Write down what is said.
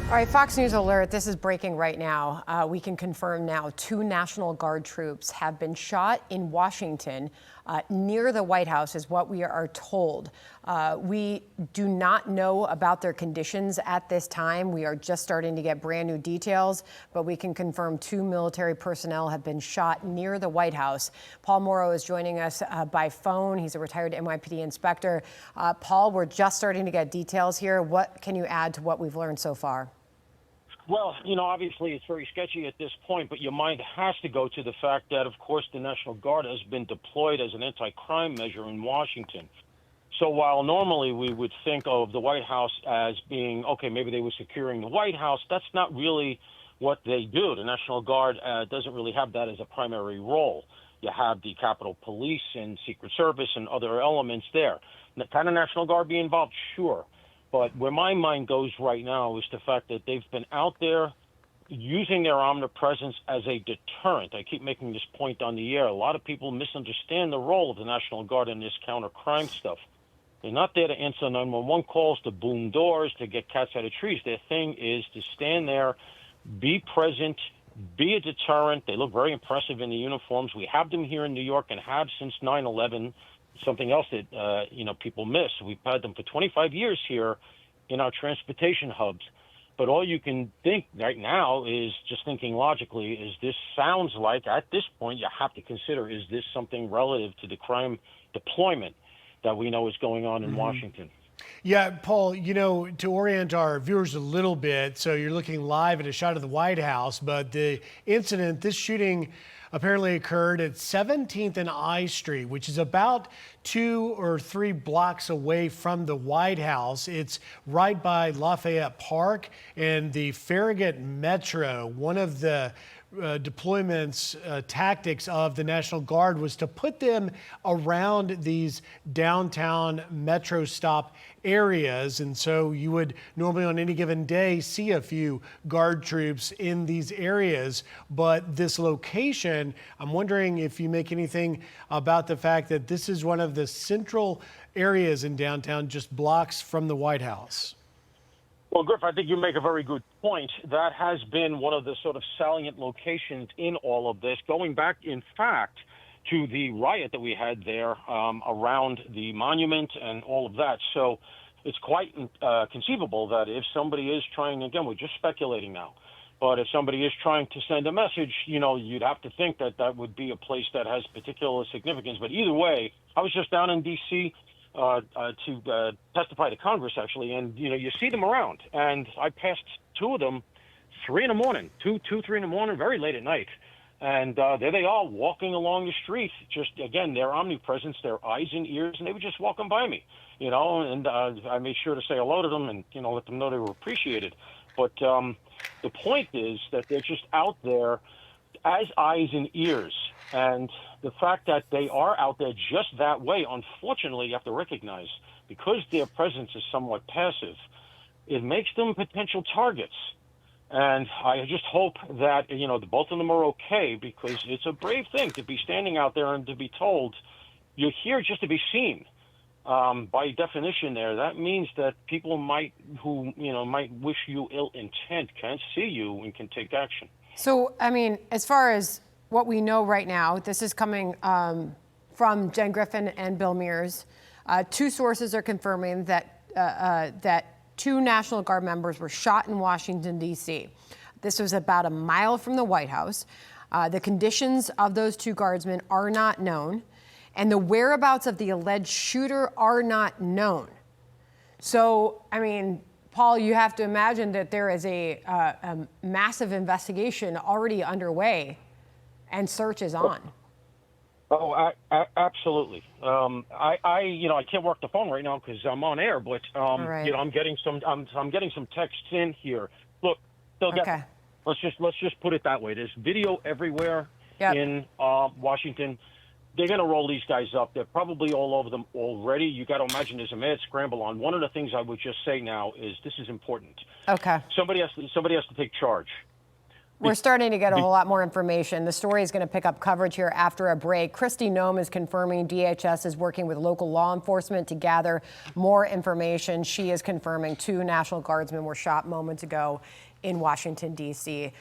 All right, Fox News alert. This is breaking right now. We can confirm now 2 National Guard troops have been shot in Washington near the White House, is what we are told. We do not know about their conditions at this time. We are just starting to get brand new details, but we can confirm 2 military personnel have been shot near the White House. Paul Mauro is joining us by phone. He's a retired NYPD inspector. Paul, we're just starting to get details here. What can you add to what we've learned so far? Well, obviously it's very sketchy at this point, but your mind has to go to the fact that, of course, the National Guard has been deployed as an anti-crime measure in Washington. So while normally we would think of the White House as being, okay, maybe they were securing the White House, that's not really what they do. The National Guard doesn't really have that as a primary role. You have the Capitol Police and Secret Service and other elements there. Can the National Guard be involved? Sure. But where my mind goes right now is the fact that they've been out there using their omnipresence as a deterrent. I keep making this point on the air. A lot of people misunderstand the role of the National Guard in this counter-crime stuff. They're not there to answer 911 calls, to boom doors, to get cats out of trees. Their thing is to stand there, be present, be a deterrent. They look very impressive in the uniforms. We have them here in New York and have since 9/11. Something else that, people miss. We've had them for 25 years here in our transportation hubs. But all you can think right now is, just thinking logically, is this sounds like, at this point, you have to consider, is this something relative to the crime deployment that we know is going on in Washington? Yeah, Paul, to orient our viewers a little bit, so you're looking live at a shot of the White House, but the incident, this shooting apparently occurred at 17th and I Street, which is about 2 or 3 blocks away from the White House. It's right by Lafayette Park and the Farragut Metro. One of the deployments tactics of the National Guard was to put them around these downtown metro stop areas, and so you would normally on any given day see a few Guard troops in these areas. But this location, I'm wondering if you make anything about the fact that this is one of the central areas in downtown, just blocks from the White House. Well, Griff, I think you make a very good point. That has been one of the sort of salient locations in all of this, going back, in fact, to the riot that we had there around the monument and all of that. So it's quite conceivable that if somebody is trying, again, we're just speculating now, but if somebody is trying to send a message, you'd have to think that that would be a place that has particular significance. But either way, I was just down in D.C., to testify to Congress, actually, and you see them around, and I passed 2 of them, 3 in the morning, 3 in the morning, very late at night, and there they are walking along the street. Just again, their omnipresence, their eyes and ears, and they were just walking by me, and I made sure to say hello to them and let them know they were appreciated. But the point is that they're just out there as eyes and ears. And the fact that they are out there just that way, unfortunately, you have to recognize, because their presence is somewhat passive, it makes them potential targets. And I just hope that, both of them are okay, because it's a brave thing to be standing out there and to be told you're here just to be seen. By definition there, that means that people might wish you ill intent can't see you and can take action. So, as far as what we know right now, this is coming from Jen Griffin and Bill Mears. 2 sources are confirming that 2 National Guard members were shot in Washington, D.C. This was about a mile from the White House. The conditions of those 2 guardsmen are not known, and the whereabouts of the alleged shooter are not known. So, Paul, you have to imagine that there is a massive investigation already underway, and search is on. Oh, absolutely. I can't work the phone right now because I'm on air, but right. I'm getting some texts in here. Look, they'll get. Okay. Let's just put it that way. There's video everywhere in Washington. They're going to roll these guys up. They're probably all over them already. You got to imagine there's a mad scramble on. One of the things I would just say now is this is important. Okay. Somebody has to take charge. We're starting to get a whole lot more information. The story is going to pick up coverage here after a break. Kristi Noem is confirming DHS is working with local law enforcement to gather more information. She is confirming 2 National Guardsmen were shot moments ago in Washington, D.C.